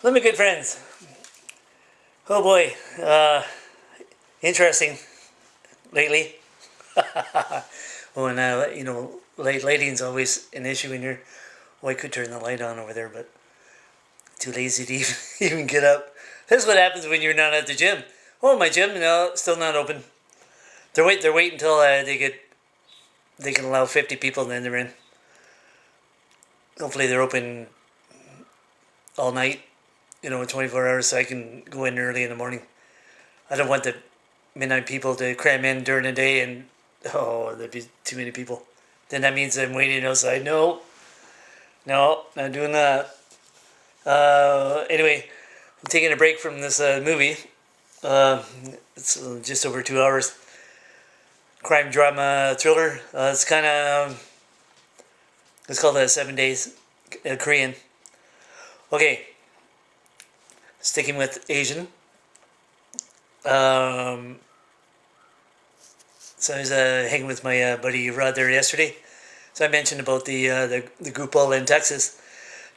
Let me, good friends. Oh boy, interesting lately. Oh, and lighting's always an issue in here. Oh, I could turn the light on over there, but too lazy to even get up. This is what happens when you're not at the gym. Oh, my gym, no, still not open. They're waiting until they can allow 50 people, and then they're in. Hopefully, they're open all night. 24 hours, so I can go in early in the morning. I don't want the midnight people to cram in during the day, and there'd be too many people. Then that means I'm waiting outside. No, no, not doing that. Anyway, I'm taking a break from this movie. Uh, it's just over 2 hours. Crime drama thriller. It's called 7 Days, Korean. Okay, sticking with Asian. Um, so I was hanging with my buddy Rod there yesterday. So I mentioned about the group all in Texas.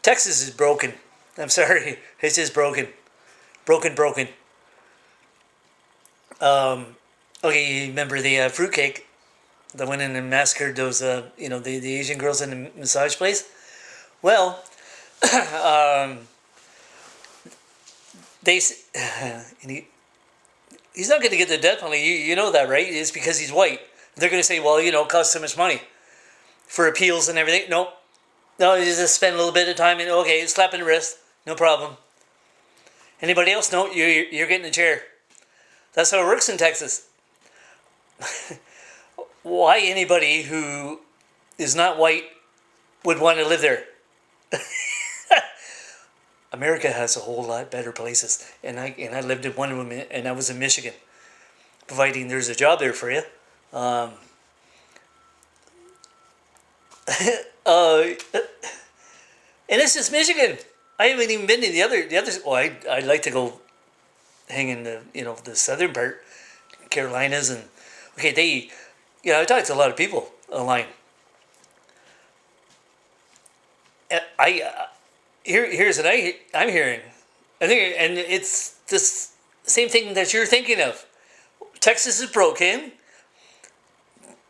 Texas is broken. I'm sorry, it's just broken, broken. Okay, you remember the fruitcake that went in and massacred those the Asian girls in the massage place? Well, um, they and he's not going to get the death penalty. You know that, right? It's because he's white. They're going to say, well, it costs so much money for appeals and everything. No, you just spend a little bit of time and okay, slap in the wrist, no problem. Anybody else? No, you're getting a chair. That's how it works in Texas. Why anybody who is not white would want to live there? America has a whole lot better places, and I lived in one of them, and I was in Michigan, providing there's a job there for you. Um, uh, and this is Michigan. I haven't even been to the others. Well, I'd like to go hang in the southern part, Carolinas, and okay, I talked to a lot of people online. I here's what I'm hearing. I think, and it's this same thing that you're thinking of. Texas is broken.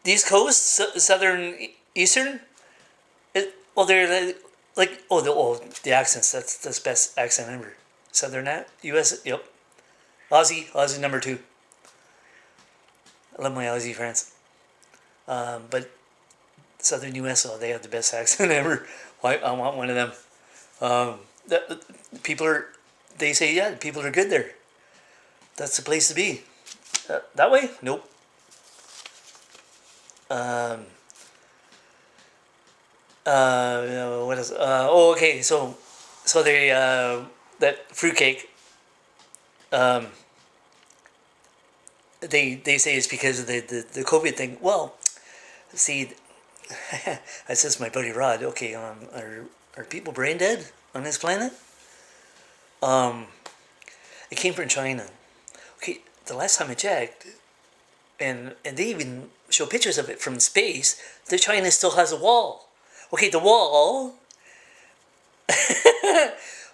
The East Coast, Southern, Eastern. They're the accents. That's the best accent ever. Southern U.S. Yep. Aussie number two. I love my Aussie friends. But Southern U.S. They have the best accent ever. I want one of them. People are. They say people are good there. That's the place to be. That way, nope. Um, what is? Okay. So they that fruitcake. Um, they say it's because of the COVID thing. Well, see, that's just my buddy Rod. Okay, are people brain dead on this planet? Um, it came from China. Okay, the last time I checked, and they even show pictures of it from space. The China still has a wall. Okay, the wall.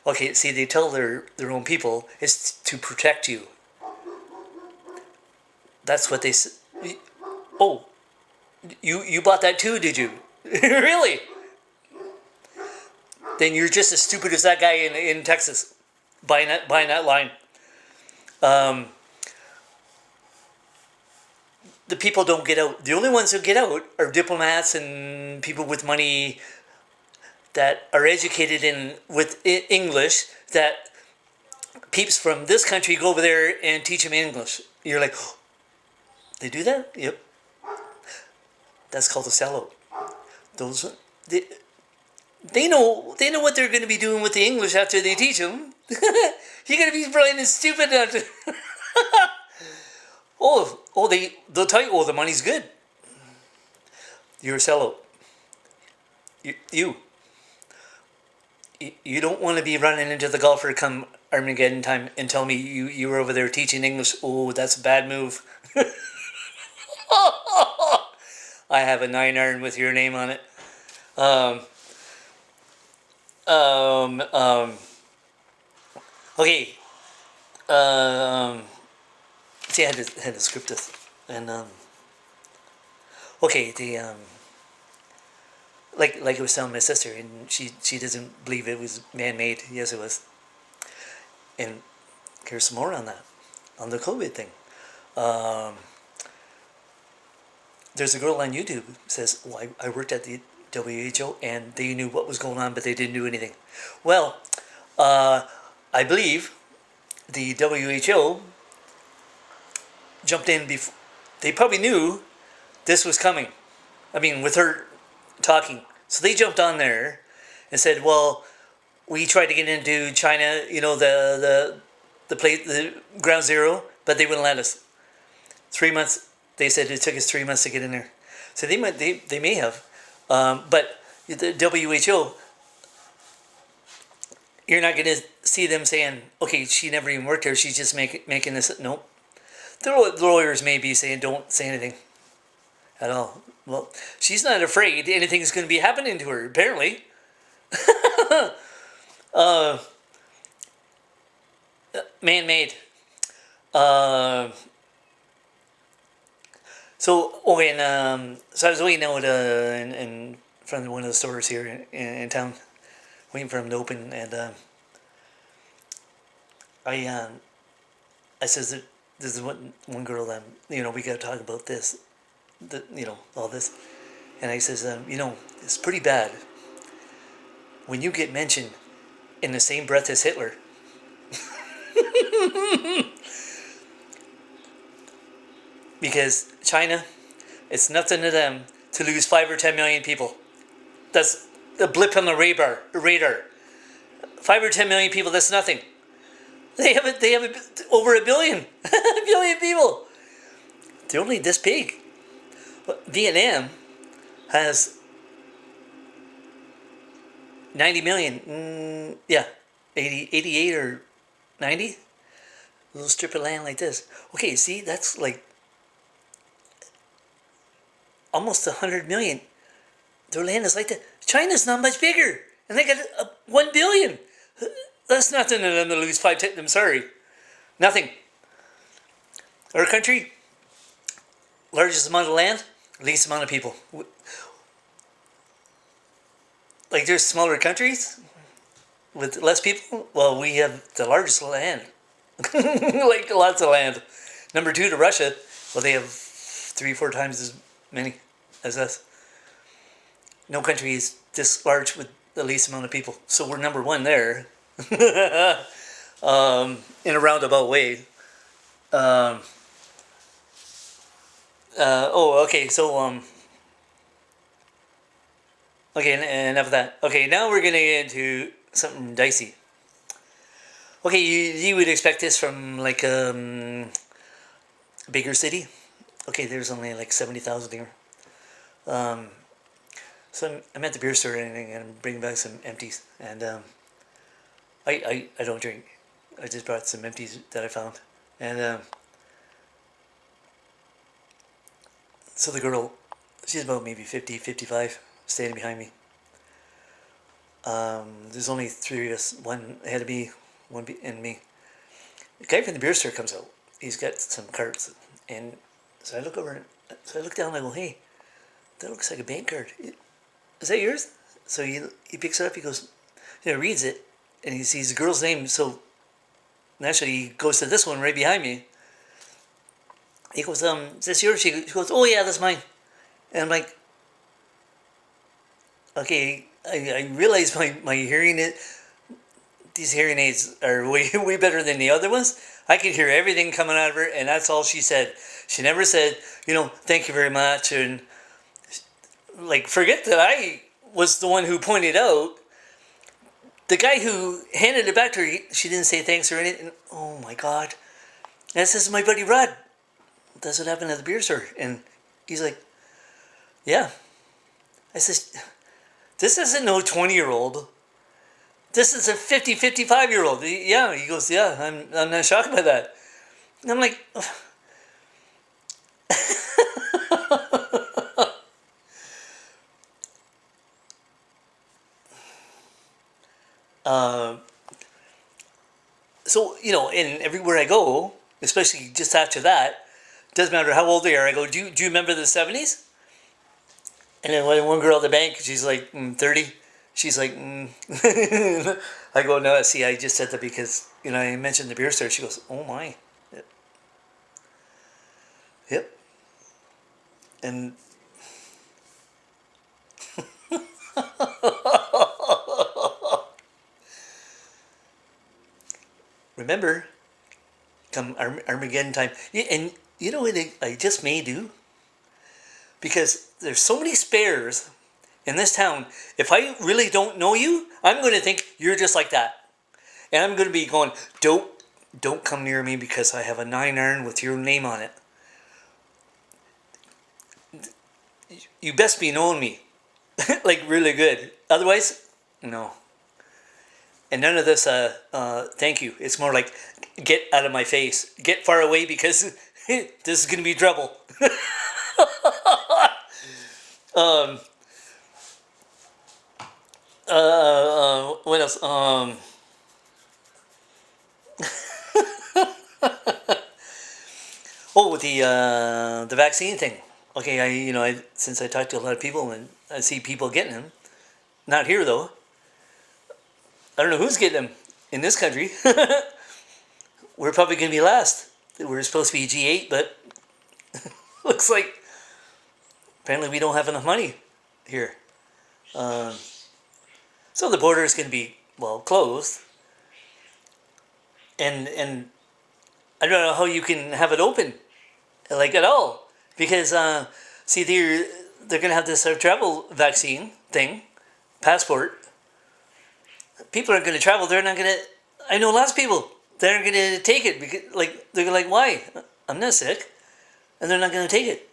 Okay, see, they tell their own people it's to protect you. That's what they. Oh, you bought that too, did you? Really? Then you're just as stupid as that guy in Texas buying that line. Um, the people don't get out. The only ones who get out are diplomats and people with money that are educated in with English. That peeps from this country go over there and teach them English. You're like, oh, they do that? Yep. That's called a sellout. Those they know what they're going to be doing with the English after they teach them. You're going to be blind and stupid. Not to they'll tell you, the money's good. You're a sellout. You you don't want to be running into the golfer come Armageddon time and tell me you were over there teaching English. Oh, that's a bad move. I have a 9-iron with your name on it. Um, um, um, Okay. Um, see, had to script this, and okay, the like I was telling my sister, and she doesn't believe it was man made. Yes, it was. And here's some more on that, on the COVID thing. Um, there's a girl on YouTube who says, "Well, I worked at the WHO, and they knew what was going on, but they didn't do anything." Well, uh, I believe the WHO jumped in before. They probably knew this was coming. I mean, with her talking, so they jumped on there and said, "Well, we tried to get into China, you know, the ground zero, but they wouldn't let us. 3 months. They said it took us 3 months to get in there. So they may have, but the WHO, you're not going to see them saying, okay, she never even worked there. She's just making this. Nope. The lawyers may be saying, don't say anything at all. Well, she's not afraid anything's going to be happening to her. Apparently, uh, man-made. Uh, so I was waiting out in front of one of the stores here in town, waiting for him to open, and I I says that this is one girl that we got to talk about this, all this, and I says it's pretty bad when you get mentioned in the same breath as Hitler, because China, it's nothing to them to lose 5 or 10 million people. That's a blip on the radar. 5 or 10 million people. That's nothing. They have over a billion, a billion people. They're only this big. Vietnam has 90 million. Yeah, 88 or 90. A little strip of land like this. Okay, see, that's like almost 100 million. Their land is like that. China's not much bigger, and they got 1 billion. That's nothing to them to lose five. I'm sorry, nothing. Our country, largest amount of land, least amount of people. Like there's smaller countries with less people. Well, we have the largest land, like lots of land. Number two to Russia. Well, they have 3 or 4 times as many as us. No country is this large with the least amount of people. So we're number one there, in a roundabout way. Um, okay. So okay, enough of that. Okay, now we're gonna get into something dicey. Okay, you would expect this from like a bigger city. Okay, there's only like 70,000 here. Um, so I'm at the beer store and I'm bringing back some empties, and I don't drink. I just brought some empties that I found, and so the girl, she's about maybe 50, 55, standing behind me. There's only three of us, one ahead of me, and me. The guy from the beer store comes out. He's got some carts, and so I look over, so I look down and I go, hey, that looks like a bank card. Is that yours? So he picks it up, he goes, reads it, and he sees the girl's name, so naturally he goes to this one right behind me. He goes, is this yours? She goes, oh yeah, that's mine. And I'm like, okay, I realize my hearing these hearing aids are way way better than the other ones. I could hear everything coming out of her, and that's all she said. She never said, thank you very much, and like forget that I was the one who pointed out. The guy who handed it back to her, she didn't say thanks or anything. Oh my God. And this is my buddy Rod. That's what happened at the beer store. And he's like, yeah. I says, this isn't no 20-year-old. This is a 50, 55-year-old. Yeah. He goes, yeah, I'm not shocked by that. And I'm like, uh, So, and everywhere I go, especially just after that, doesn't matter how old they are, I go, do you remember the 70s? And then one girl at the bank, she's like 30. She's like, I go, no, see, I just said that because, I mentioned the beer store. She goes, oh my. Yep. Yep. And remember, come Armageddon time. Yeah, and you know what I just may do? Because there's so many spares in this town. If I really don't know you, I'm going to think you're just like that. And I'm going to be going, don't come near me because I have a 9-iron with your name on it. You best be knowing me. Like really good. Otherwise, no. And none of this, thank you. It's more like, get out of my face. Get far away because this is going to be trouble. um, what else? The vaccine thing. Okay, since I talked to a lot of people and I see people getting them, not here though. I don't know who's getting them in this country. We're probably going to be last. We're supposed to be G8, but looks like apparently we don't have enough money here. So the border is going to be, closed. And I don't know how you can have it open, like at all. Because, see, they're going to have this travel vaccine thing, passport. People aren't going to travel. They're not going to. I know lots of people that aren't going to take it because, they're like, why? I'm not sick, and they're not going to take it.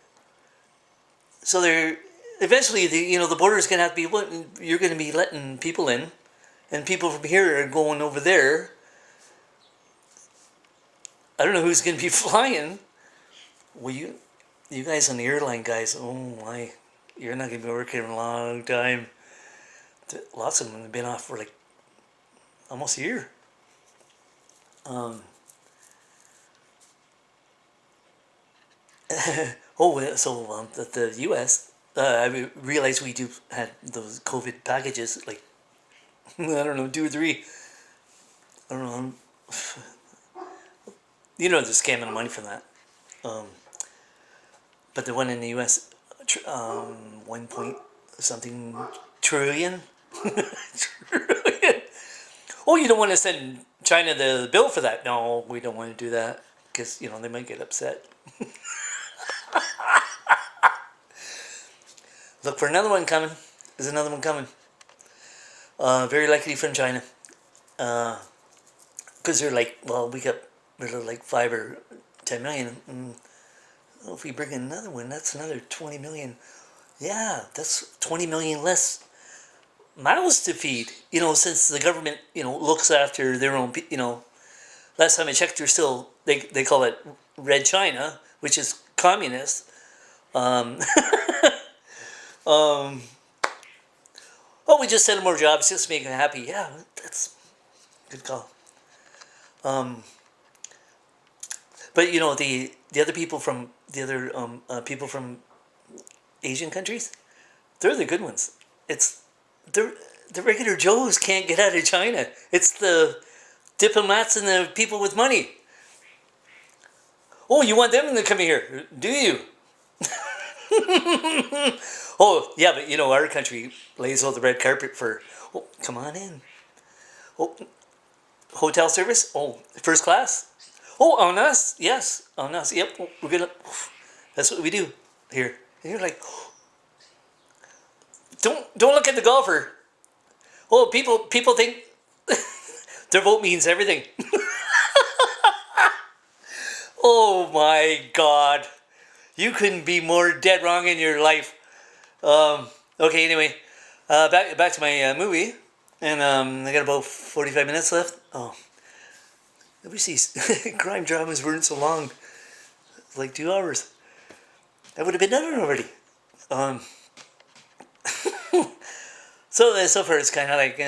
So they're eventually, the border is going to have to be open. You're going to be letting people in, and people from here are going over there. I don't know who's going to be flying. Well, you guys on the airline guys, oh my, you're not going to be working in a long time. Lots of them have been off for like almost a year. The U.S. I realized we do had those COVID packages, like I don't know, 2 or 3. I don't know. They're scamming money from that. But the one in the U.S. 1 point something trillion. Trillion. Oh, you don't want to send China the bill for that? No, we don't want to do that because they might get upset. Look for another one coming. There's another one coming. Very likely from China. Because they're like, we're like 5 or 10 million. If we bring in another one, that's another 20 million. Yeah, that's 20 million less mouths to feed. Since the government, looks after their own. Last time I checked, they call it Red China, which is communist. Um, we just send them more jobs, just make them happy. Yeah, that's a good call. But the other people from people from Asian countries, they're the good ones. The regular Joes can't get out of China. It's the diplomats and the people with money. Oh, you want them to come here, do you? Oh, yeah, but our country lays all the red carpet for, come on in. Oh, hotel service? Oh, first class? Oh, on us? Yes, on us. Yep, we're gonna, that's what we do here. And you're like, don't look at the golfer. Oh, people think their vote means everything. Oh my God. You couldn't be more dead wrong in your life. Okay, anyway, back to my movie, and I got about 45 minutes left. Oh, I wish these crime dramas weren't so long, like 2 hours. I would have been done already. So far it's kind of like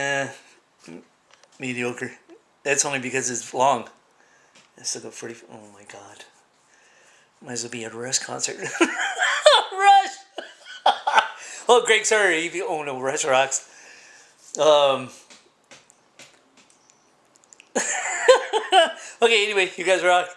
mediocre. That's only because it's long. It's still got 40. Oh my god. Might as well be at a Rush concert. Rush! Oh, Greg, sorry. If you own a Rush rocks. Okay, anyway, you guys rock.